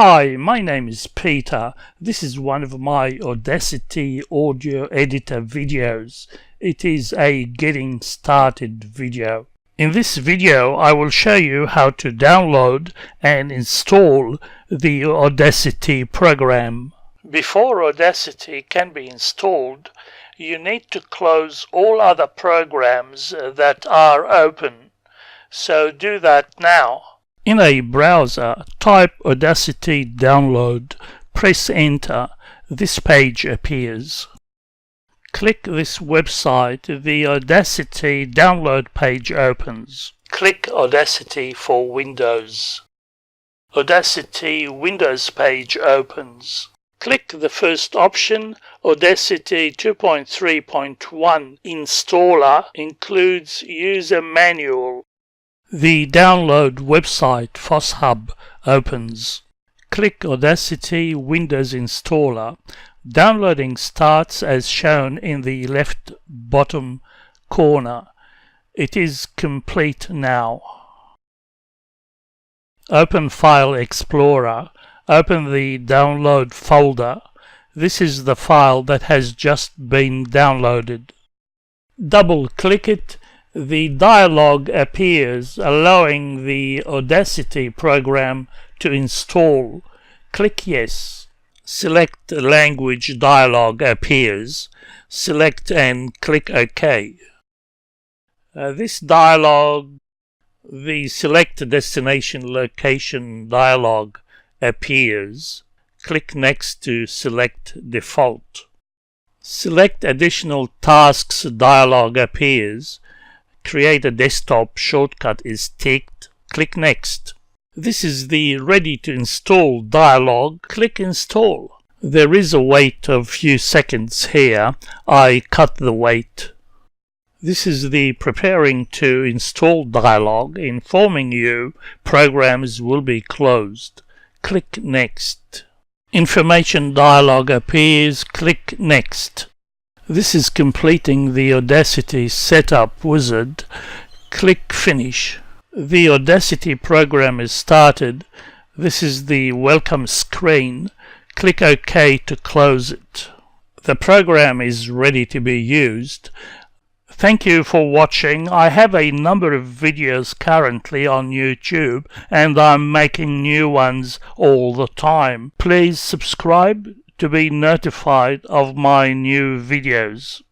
Hi, my name is Peter. This is one of my Audacity audio editor videos. It is a getting started video. In this video I will show you how to download and install the Audacity program. Before Audacity can be installed, you need to close all other programs that are open. So do that now. In a browser, type Audacity download, press enter, this page appears. Click this website, the Audacity download page opens. Click Audacity for Windows. Audacity Windows page opens. Click the first option, Audacity 2.3.1 installer includes user manual. The download website FossHub opens. Click Audacity Windows Installer. Downloading starts as shown in the left bottom corner. It is complete now. Open File Explorer. Open the download folder. This is the file that has just been downloaded. Double-click it. The dialog appears allowing the Audacity program to install. Click Yes. Select Language dialog appears. Select and click OK. This dialog, the Select Destination Location dialog appears. Click Next to select Default. Select Additional Tasks dialog appears. Create a desktop shortcut is ticked. Click Next. This is the Ready to Install dialog. Click Install. There is a wait of few seconds here. I cut the wait. This is the Preparing to Install dialog informing you programs will be closed. Click Next. Information dialog appears. Click Next. This is completing the Audacity setup wizard. Click Finish. The Audacity program is started. This is the welcome screen. Click OK to close it. The program is ready to be used. Thank you for watching. I have a number of videos currently on YouTube and I'm making new ones all the time. Please subscribe to be notified of my new videos.